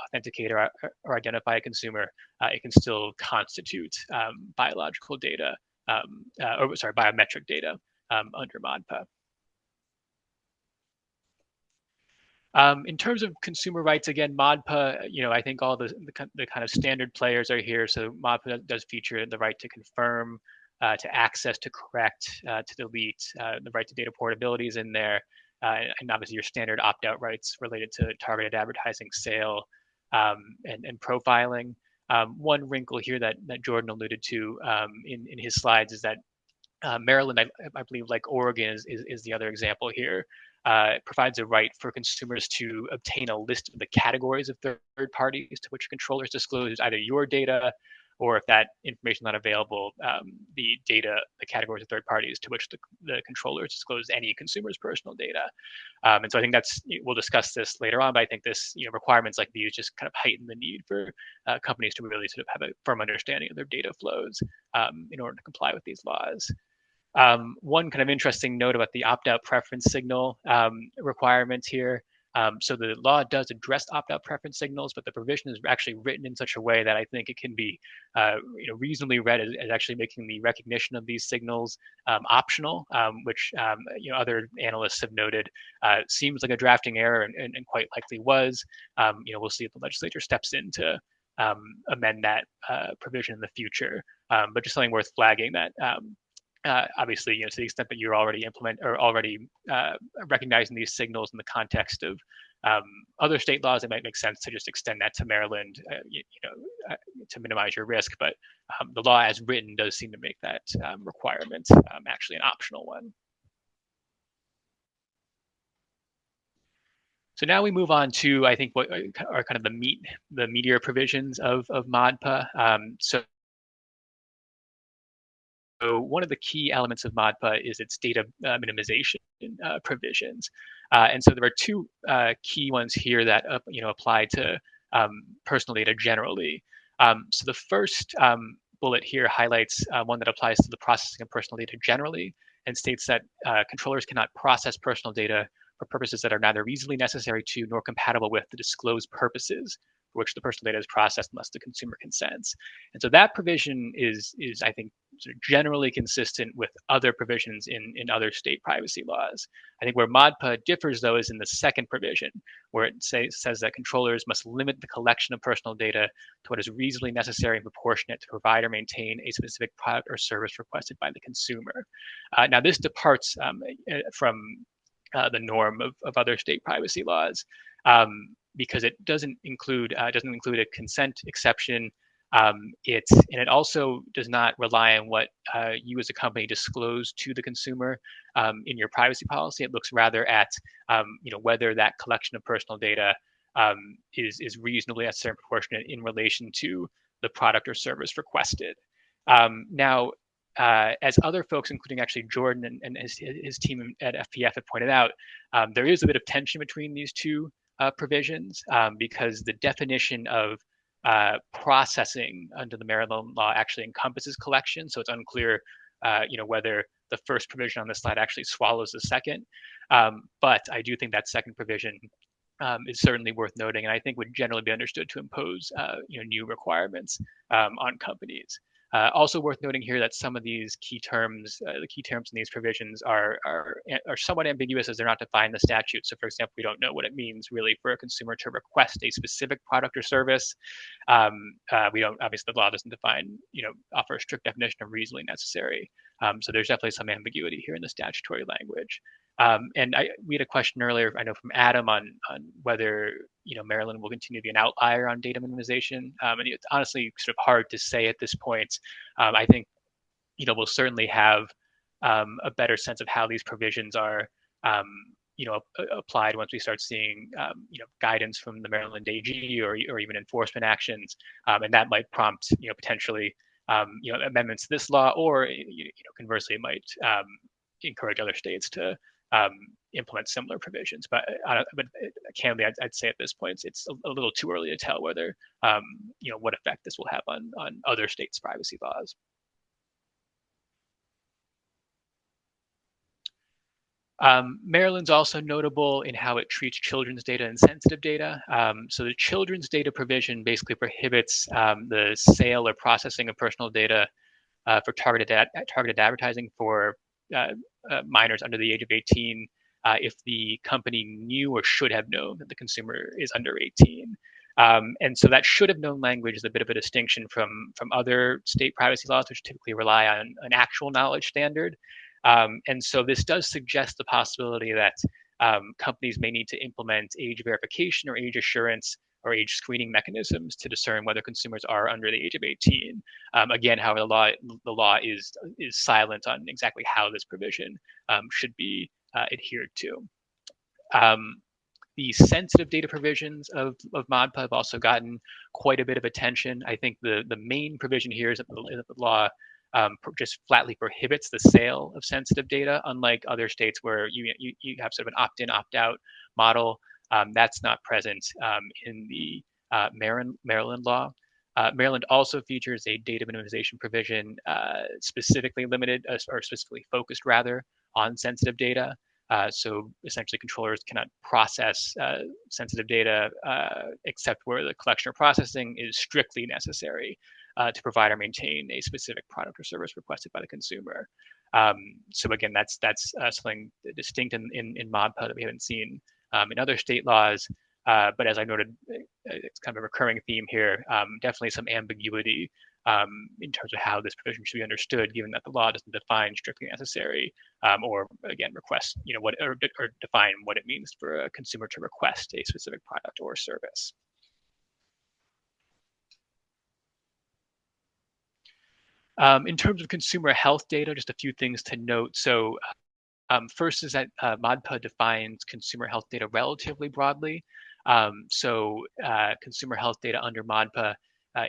authenticate or identify a consumer, it can still constitute biological data, biometric data under MODPA. In terms of consumer rights, again, MODPA, I think all the kind of standard players are here. So MODPA does feature the right to confirm, to access, to correct, to delete, the right to data portability is in there. And obviously your standard opt-out rights related to targeted advertising, sale, and profiling. One wrinkle here that Jordan alluded to in his slides is that Maryland, I believe, like Oregon is the other example here, provides a right for consumers to obtain a list of the categories of third parties to which controllers disclose either your data, or if that information is not available, the categories of third parties to which the controllers disclose any consumer's personal data. And so I think we'll discuss this later on, but I think this, requirements like these just kind of heighten the need for companies to really sort of have a firm understanding of their data flows in order to comply with these laws. One kind of interesting note about the opt-out preference signal requirements here. So the law does address opt-out preference signals, but the provision is actually written in such a way that I think it can be, reasonably read as actually making the recognition of these signals optional, which other analysts have noted seems like a drafting error and quite likely was. We'll see if the legislature steps in to amend that provision in the future. But just something worth flagging that. Obviously, to the extent that you're already recognizing these signals in the context of other state laws, it might make sense to just extend that to Maryland, to minimize your risk. But the law as written does seem to make that requirement actually an optional one. So now we move on to, I think, what are kind of the meatier provisions of MODPA. So one of the key elements of MODPA is its data minimization provisions. And so there are two key ones here that apply to personal data generally. So the first bullet here highlights one that applies to the processing of personal data generally, and states that controllers cannot process personal data for purposes that are neither reasonably necessary to nor compatible with the disclosed purposes for which the personal data is processed unless the consumer consents. And so that provision is I think, sort of generally consistent with other provisions in other state privacy laws. I think where MODPA differs, though, is in the second provision, where it says that controllers must limit the collection of personal data to what is reasonably necessary and proportionate to provide or maintain a specific product or service requested by the consumer. Now, this departs from the norm of other state privacy laws, because it doesn't include a consent exception. It also does not rely on what you as a company disclose to the consumer in your privacy policy. It looks rather at whether that collection of personal data is reasonably necessary and proportionate in relation to the product or service requested. Now, as other folks, including actually Jordan and his team at FPF have pointed out, there is a bit of tension between these two provisions, because the definition of processing under the Maryland law actually encompasses collection. So it's unclear, whether the first provision on this slide actually swallows the second. But I do think that second provision is certainly worth noting, and I think would generally be understood to impose, new requirements on companies. Also worth noting here that some of these key terms, the key terms in these provisions are somewhat ambiguous as they're not defined in the statute. So, for example, we don't know what it means really for a consumer to request a specific product or service. We don't, obviously, the law doesn't define, offer a strict definition of reasonably necessary. So there's definitely some ambiguity here in the statutory language. And we had a question earlier, I know from Adam, on whether Maryland will continue to be an outlier on data minimization. And it's honestly sort of hard to say at this point. I think we'll certainly have a better sense of how these provisions are applied once we start seeing guidance from the Maryland AG or even enforcement actions, and that might prompt potentially amendments to this law, or conversely it might encourage other states to implement similar provisions. But candidly, I'd say at this point it's a little too early to tell whether what effect this will have on other states' privacy laws. Maryland's also notable in how it treats children's data and sensitive data. So the children's data provision basically prohibits the sale or processing of personal data for targeted advertising for minors under the age of 18 if the company knew or should have known that the consumer is under 18. And so that should have known language is a bit of a distinction from other state privacy laws, which typically rely on an actual knowledge standard. And so this does suggest the possibility that companies may need to implement age verification or age assurance or age screening mechanisms to discern whether consumers are under the age of 18. Again, however, the law is silent on exactly how this provision should be adhered to. The sensitive data provisions of ModPA have also gotten quite a bit of attention. I think the main provision here is that the law just flatly prohibits the sale of sensitive data, unlike other states where you have sort of an opt-in, opt-out model. That's not present in the Maryland law. Maryland also features a data minimization provision specifically limited or specifically focused rather on sensitive data. So essentially controllers cannot process sensitive data except where the collection or processing is strictly necessary to provide or maintain a specific product or service requested by the consumer. So again, that's something distinct in ModPA that we haven't seen in other state laws. But as I noted, it's kind of a recurring theme here, definitely some ambiguity in terms of how this provision should be understood, given that the law doesn't define strictly necessary or again request, what or define what it means for a consumer to request a specific product or service. In terms of consumer health data, just a few things to note. So first is that ModPA defines consumer health data relatively broadly. Consumer health data under ModPA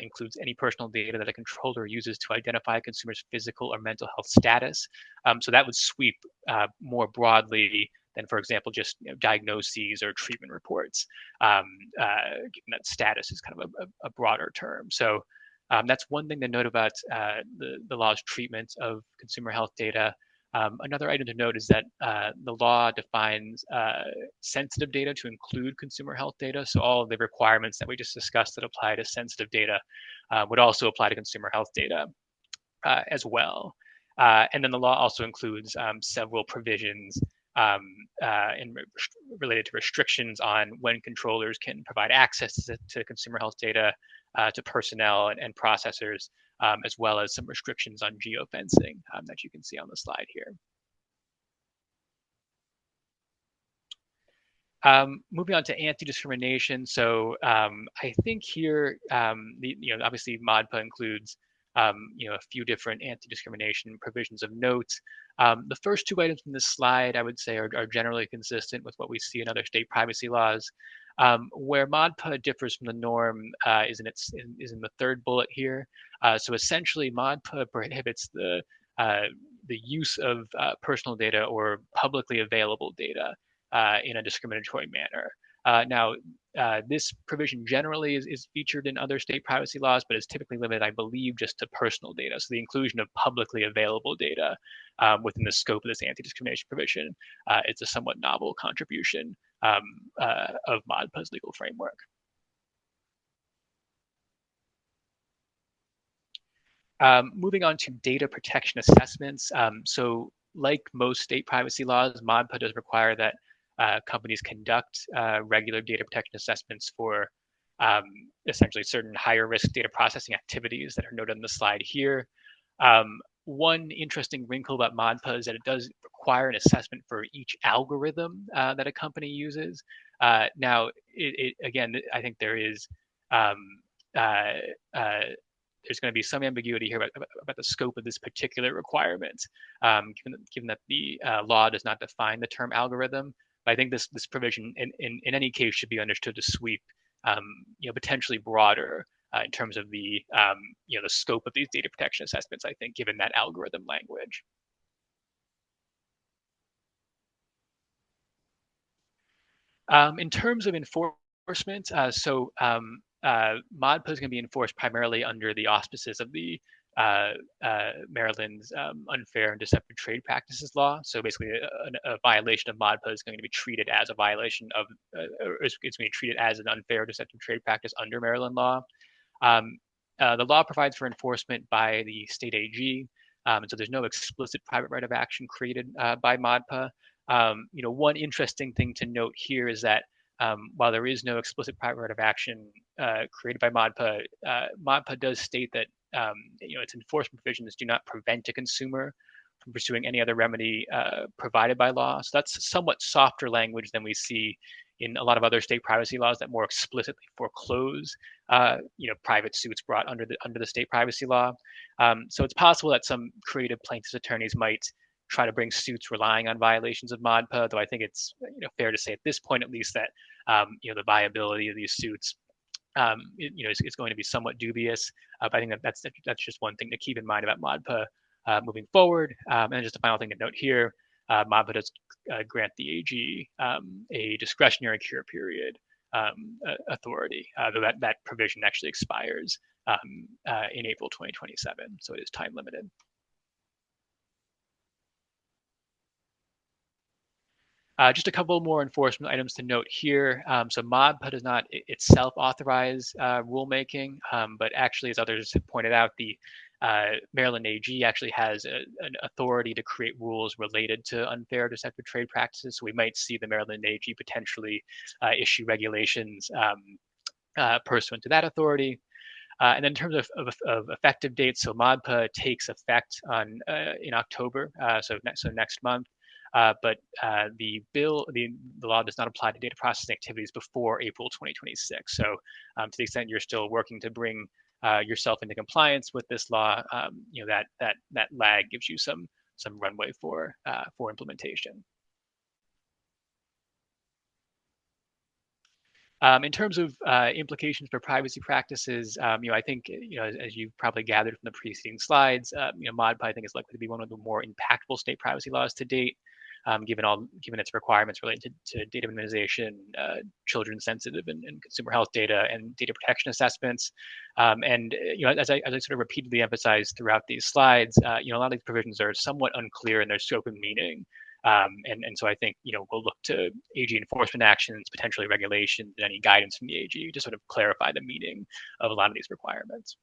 includes any personal data that a controller uses to identify a consumer's physical or mental health status. So that would sweep more broadly than, for example, just diagnoses or treatment reports, given that status is kind of a broader term. So that's one thing to note about the law's treatment of consumer health data. Another item to note is that the law defines sensitive data to include consumer health data. So all of the requirements that we just discussed that apply to sensitive data would also apply to consumer health data as well. And then the law also includes several provisions related to restrictions on when controllers can provide access to consumer health data to personnel and processors, as well as some restrictions on geofencing that you can see on the slide here. Moving on to anti-discrimination. So I think here, obviously ModPA includes a few different anti-discrimination provisions of note. The first two items in this slide, I would say, are generally consistent with what we see in other state privacy laws. Where ModPA differs from the norm is in the third bullet here. So essentially, ModPA prohibits the use of personal data or publicly available data in a discriminatory manner. Now, this provision generally is featured in other state privacy laws, but is typically limited, I believe, just to personal data. So the inclusion of publicly available data within the scope of this anti-discrimination provision, it's a somewhat novel contribution of ModPA's legal framework. Moving on to data protection assessments. So like most state privacy laws, ModPA does require that companies conduct regular data protection assessments for essentially certain higher risk data processing activities that are noted on the slide here. One interesting wrinkle about ModPA is that it does require an assessment for each algorithm that a company uses. Now, again, I think there is there's going to be some ambiguity here about the scope of this particular requirement, given that the law does not define the term algorithm. But I think this provision, in any case, should be understood to sweep, potentially broader in terms of the scope of these data protection assessments. I think, given that algorithm language. In terms of enforcement, ModPA is going to be enforced primarily under the auspices of the Maryland's unfair and deceptive trade practices law. So basically, a violation of ModPA is going to be treated as a violation of, it's going to be treated as an unfair or deceptive trade practice under Maryland law. The law provides for enforcement by the state AG, and so there's no explicit private right of action created by ModPA. One interesting thing to note here is that while there is no explicit private right of action created by ModPA, ModPA does state that its enforcement provisions do not prevent a consumer from pursuing any other remedy provided by law. So that's somewhat softer language than we see in a lot of other state privacy laws that more explicitly foreclose private suits brought under the state privacy law. So it's possible that some creative plaintiffs' attorneys might try to bring suits relying on violations of MODPA, though I think it's fair to say at this point at least that the viability of these suits is going to be somewhat dubious. But I think that's just one thing to keep in mind about MODPA moving forward. And just a final thing to note here, MODPA does grant the AG a discretionary cure period authority, though that provision actually expires in April 2027, so it is time limited. Just a couple more enforcement items to note here. So MODPA does not itself authorize rulemaking, but actually, as others have pointed out, the Maryland AG actually has an authority to create rules related to unfair deceptive trade practices. So we might see the Maryland AG potentially issue regulations pursuant to that authority. And then in terms of effective dates, so MODPA takes effect in October, so next month. But the law does not apply to data processing activities before April 2026. So to the extent you're still working to bring yourself into compliance with this law, that lag gives you some runway for implementation. In terms of implications for privacy practices, I think as you've probably gathered from the preceding slides, MODPA I think is likely to be one of the more impactful state privacy laws to date. Given its requirements related to data minimization, children sensitive and consumer health data, and data protection assessments. And as I sort of repeatedly emphasized throughout these slides, a lot of these provisions are somewhat unclear in their scope and meaning. And so I think we'll look to AG enforcement actions, potentially regulations, and any guidance from the AG to sort of clarify the meaning of a lot of these requirements.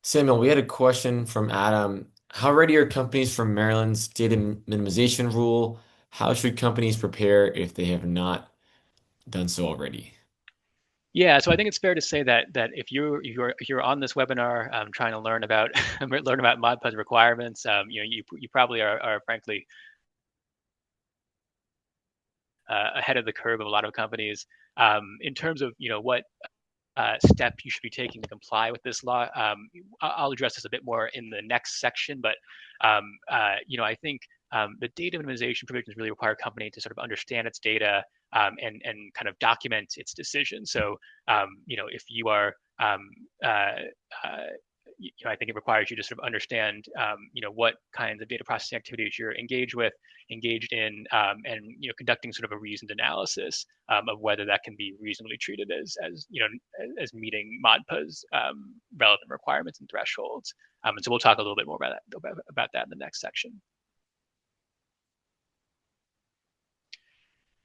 Samuel, we had a question from Adam. How ready are companies for Maryland's data minimization rule? How should companies prepare if they have not done so already? Yeah, so I think it's fair to say that if you're on this webinar trying to learn about MODPA's requirements, you probably are frankly ahead of the curve of a lot of companies in terms of what step you should be taking to comply with this law. I'll address this a bit more in the next section, but I think the data minimization provisions really require a company to sort of understand its data and kind of document its decisions. So if you are I think it requires you to sort of understand, what kinds of data processing activities you're engaged in, and conducting sort of a reasoned analysis of whether that can be reasonably treated as meeting MODPA's relevant requirements and thresholds. And so we'll talk a little bit more about that in the next section.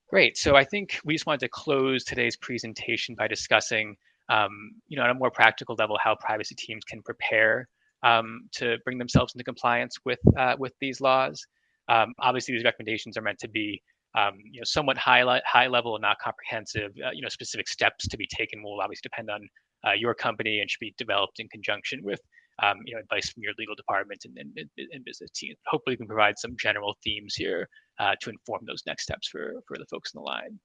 Great. So I think we just wanted to close today's presentation by discussing on a more practical level, how privacy teams can prepare to bring themselves into compliance with these laws. Obviously, these recommendations are meant to be somewhat high level and not comprehensive. Specific steps to be taken will obviously depend on your company and should be developed in conjunction with advice from your legal department and business team. Hopefully, we can provide some general themes here to inform those next steps for the folks in the line.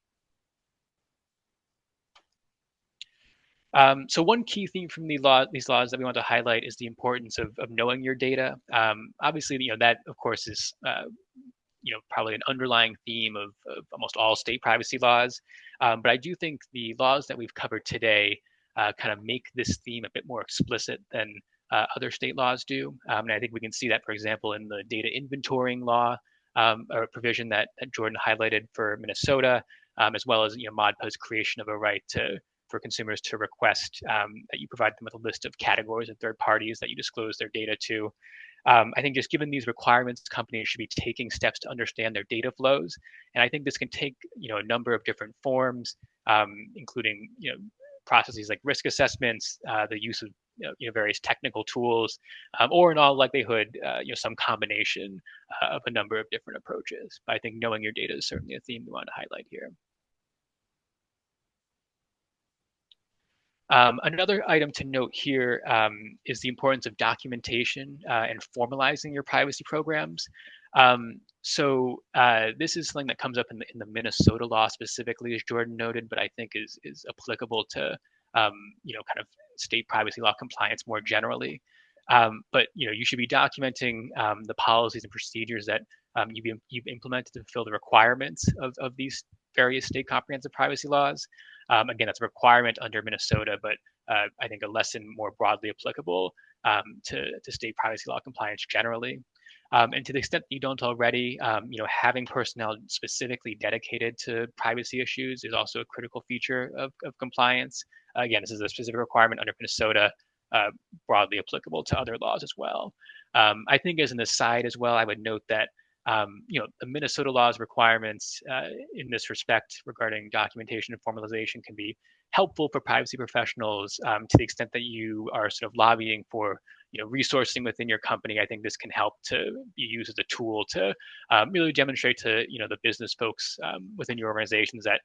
So one key theme from these laws that we want to highlight is the importance of knowing your data. Obviously, that of course is probably an underlying theme of almost all state privacy laws. But I do think the laws that we've covered today kind of make this theme a bit more explicit than other state laws do. And I think we can see that, for example, in the data inventorying law, or provision that Jordan highlighted for Minnesota, as well as MODPA's creation of a right for consumers to request that you provide them with a list of categories of third parties that you disclose their data to. I think just given these requirements, companies should be taking steps to understand their data flows. And I think this can take a number of different forms, including processes like risk assessments, the use of various technical tools, or in all likelihood, some combination of a number of different approaches. But I think knowing your data is certainly a theme we want to highlight here. Another item to note here is the importance of documentation and formalizing your privacy programs. This is something that comes up in the Minnesota law specifically, as Jordan noted, but I think is applicable to kind of state privacy law compliance more generally. But you should be documenting the policies and procedures that you've implemented to fulfill the requirements of these various state comprehensive privacy laws. Again, that's a requirement under Minnesota, but I think a lesson more broadly applicable to state privacy law compliance generally. And to the extent that you don't already, having personnel specifically dedicated to privacy issues is also a critical feature of compliance. Again, this is a specific requirement under Minnesota, broadly applicable to other laws as well. I think as an aside as well, I would note that the Minnesota law's requirements in this respect regarding documentation and formalization can be helpful for privacy professionals to the extent that you are sort of lobbying for resourcing within your company. I think this can help to be used as a tool to really demonstrate to the business folks within your organizations that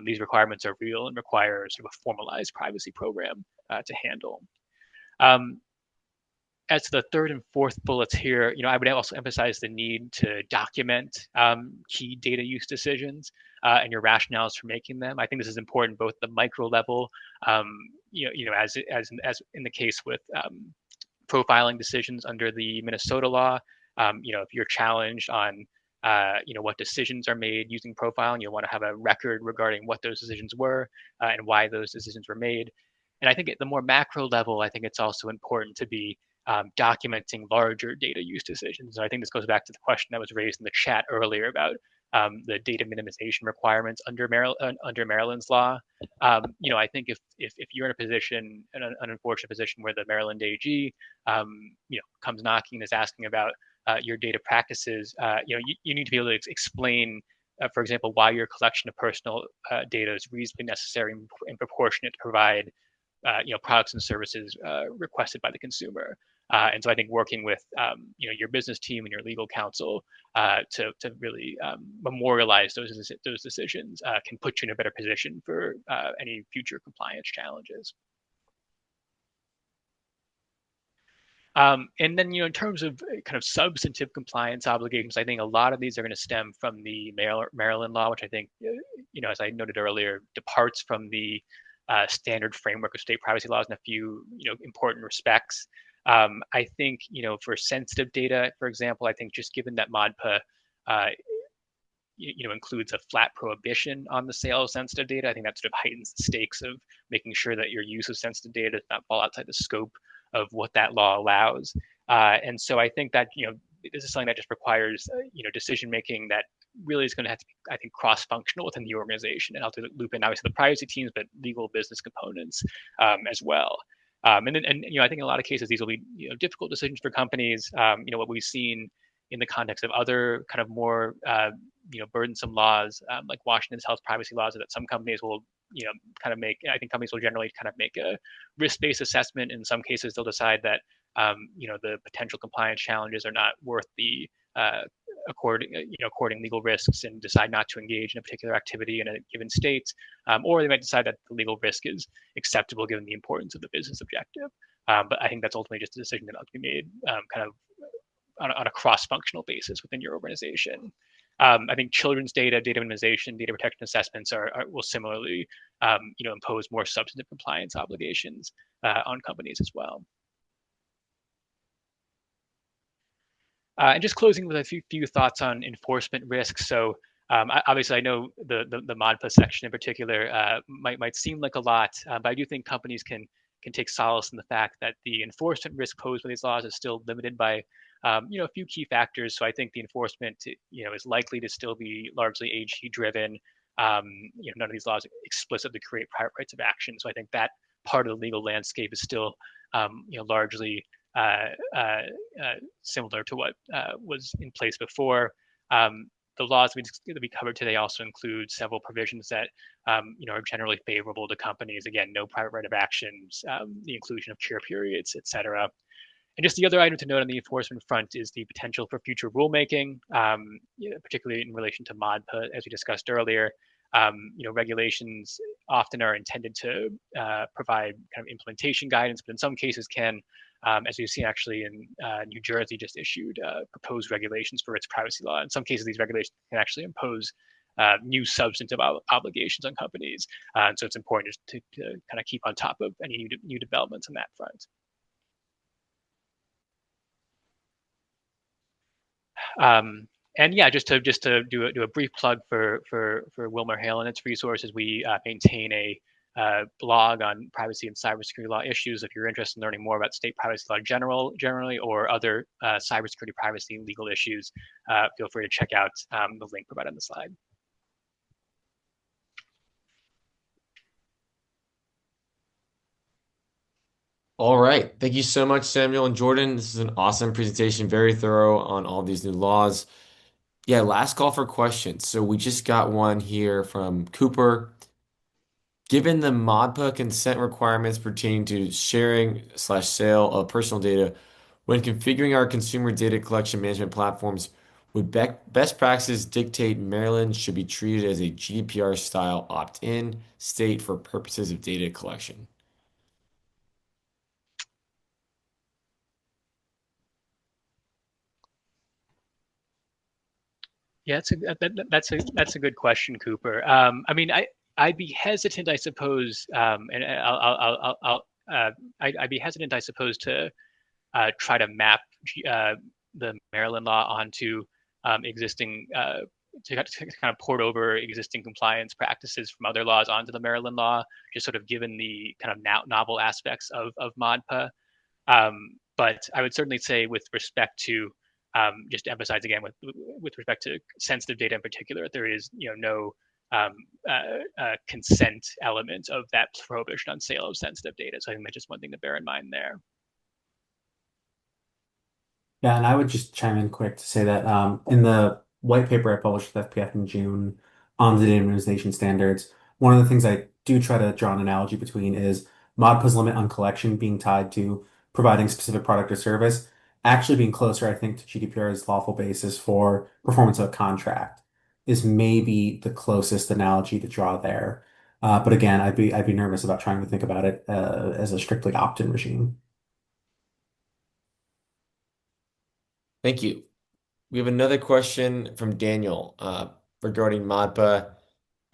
these requirements are real and require sort of a formalized privacy program to handle. As to the third and fourth bullets here, I would also emphasize the need to document key data use decisions and your rationales for making them. I think this is important both at the micro level, as in the case with profiling decisions under the Minnesota law. If you're challenged on what decisions are made using profiling, you'll want to have a record regarding what those decisions were and why those decisions were made. And I think at the more macro level, I think it's also important to be documenting larger data use decisions. And I think this goes back to the question that was raised in the chat earlier about the data minimization requirements under Maryland's law. I think if you're in a position, an unfortunate position where the Maryland AG, comes knocking and is asking about your data practices, you need to be able to explain, for example, why your collection of personal data is reasonably necessary and proportionate to provide products and services requested by the consumer. And so I think working with your business team and your legal counsel to really memorialize those decisions can put you in a better position for any future compliance challenges. And then, in terms of kind of substantive compliance obligations, I think a lot of these are going to stem from the Maryland law, which I think, as I noted earlier, departs from the standard framework of state privacy laws in a few, important respects. I think, for sensitive data, for example, I think just given that MODPA, includes a flat prohibition on the sale of sensitive data, I think that sort of heightens the stakes of making sure that your use of sensitive data does not fall outside the scope of what that law allows. And so I think that, this is something that just requires, decision making that really is going to have to be, I think, cross-functional within the organization, and I'll loop in obviously the privacy teams, but legal business components as well. And I think in a lot of cases these will be difficult decisions for companies. What we've seen in the context of other kind of more burdensome laws like Washington's health privacy laws, that some companies will kind of make. I think companies will generally kind of make a risk-based assessment. In some cases, they'll decide that the potential compliance challenges are not worth the according legal risks, and decide not to engage in a particular activity in a given state, or they might decide that the legal risk is acceptable given the importance of the business objective. But I think that's ultimately just a decision that will be made kind of on a cross-functional basis within your organization. I think children's data minimization, data protection assessments will similarly, impose more substantive compliance obligations on companies as well. And just closing with a few thoughts on enforcement risks. So obviously, I know the MODPA section in particular might seem like a lot, but I do think companies can take solace in the fact that the enforcement risk posed by these laws is still limited by a few key factors. So I think the enforcement is likely to still be largely AG driven. None of these laws explicitly create private rights of action. So I think that part of the legal landscape is still largely similar to what was in place before. The laws that we covered today also include several provisions that are generally favorable to companies. Again, no private right of actions, the inclusion of cure periods, et cetera. And just the other item to note on the enforcement front is the potential for future rulemaking, particularly in relation to MODPA, as we discussed earlier. Regulations often are intended to provide kind of implementation guidance, but in some cases can as we've seen actually in New Jersey just issued proposed regulations for its privacy law. In some cases, these regulations can actually impose new substantive obligations on companies. So it's important just to kind of keep on top of any new developments on that front. And yeah, just to do a brief plug for WilmerHale and its resources, we maintain a blog on privacy and cybersecurity law issues. If you're interested in learning more about state privacy law generally or other cybersecurity privacy and legal issues, feel free to check out the link provided on the slide. All right. Thank you so much, Samuel and Jordan. This is an awesome presentation, very thorough on all these new laws. Yeah, last call for questions. So we just got one here from Cooper. Given the MODPA consent requirements pertaining to sharing/sale of personal data, when configuring our consumer data collection management platforms, would best practices dictate Maryland should be treated as a GDPR style opt-in state for purposes of data collection? Yeah, that's a good question, Cooper. I mean, I'd be hesitant, I suppose, and I'd be hesitant, I suppose, to try to map the Maryland law onto existing to kind of port over existing compliance practices from other laws onto the Maryland law, just sort of given the kind of novel aspects of MODPA. But I would certainly say, with respect to just to emphasize again, with respect to sensitive data in particular, there is no consent element of that prohibition on sale of sensitive data. So I think that's just one thing to bear in mind there. Yeah, and I would just chime in quick to say that in the white paper I published with FPF in June on the data minimization standards, one of the things I do try to draw an analogy between is MODPA's limit on collection being tied to providing specific product or service, actually being closer, I think, to GDPR's lawful basis for performance of a contract is maybe the closest analogy to draw there. But again, I'd be nervous about trying to think about it as a strictly opt-in regime. Thank you. We have another question from Daniel regarding MODPA.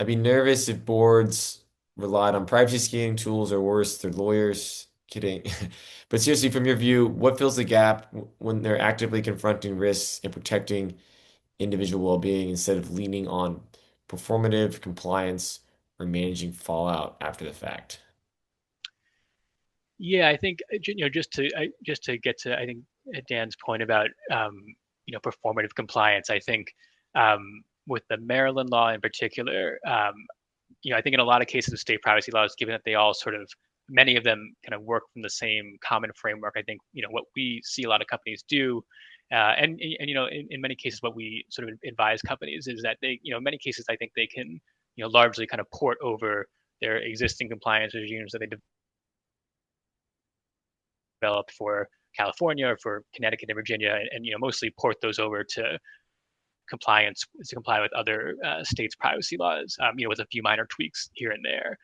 I'd be nervous if boards relied on privacy scanning tools or worse, their lawyers. Kidding. But seriously, from your view, what fills the gap when they're actively confronting risks and protecting individual well-being instead of leaning on performative compliance or managing fallout after the fact? Yeah, I think just to get to I think Dan's point about performative compliance. I think with the Maryland law in particular, I think in a lot of cases of state privacy laws, given that they all sort of many of them kind of work from the same common framework. I think what we see a lot of companies do, and in many cases what we sort of advise companies is that they in many cases I think they can largely kind of port over their existing compliance regimes that they developed for California or for Connecticut and Virginia, and mostly port those over to comply with other states' privacy laws, with a few minor tweaks here and there.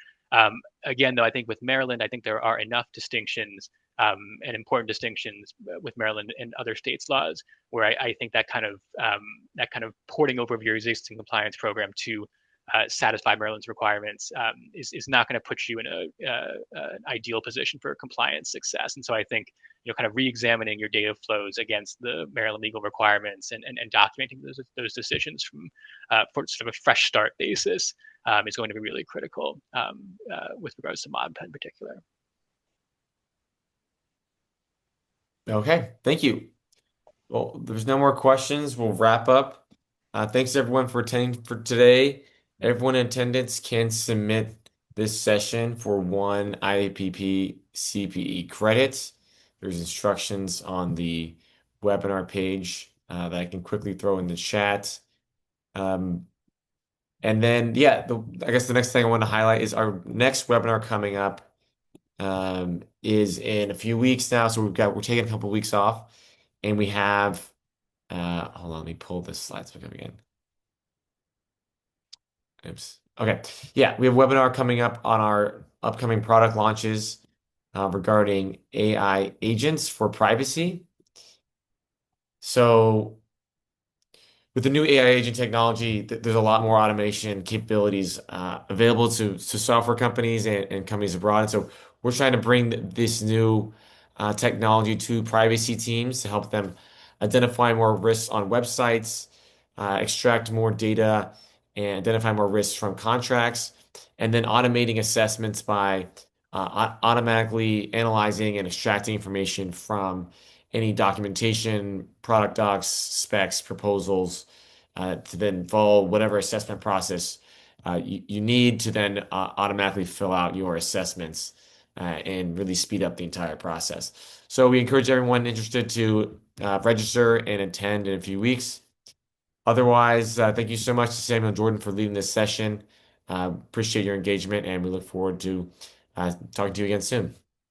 Again, though, I think with Maryland, I think there are enough distinctions and important distinctions with Maryland and other states' laws where I think that kind of porting over of your existing compliance program to satisfy Maryland's requirements is not going to put you in an ideal position for compliance success. And so I think kind of re-examining your data flows against the Maryland legal requirements and documenting those decisions from for sort of a fresh start basis is going to be really critical with regards to MODPA in particular. Okay, thank you. Well, there's no more questions. We'll wrap up. Thanks everyone for attending for today. Everyone in attendance can submit this session for one IAPP CPE credit. There's instructions on the webinar page that I can quickly throw in the chat. And then, yeah, I guess the next thing I want to highlight is our next webinar coming up is in a few weeks now. So we're taking a couple of weeks off, and we have hold on, let me pull this slides back up again. Oops. Okay. Yeah, we have a webinar coming up on our upcoming product launches. regarding AI agents for privacy. So with the new AI agent technology, there's a lot more automation capabilities available to software companies and companies abroad. And so we're trying to bring this new technology to privacy teams to help them identify more risks on websites, extract more data, and identify more risks from contracts, and then automating assessments by automatically analyzing and extracting information from any documentation, product docs, specs, proposals, to then follow whatever assessment process you need to then automatically fill out your assessments and really speed up the entire process. So we encourage everyone interested to register and attend in a few weeks. Otherwise, thank you so much to Samuel Jordan for leading this session. Appreciate your engagement, and we look forward to talking to you again soon.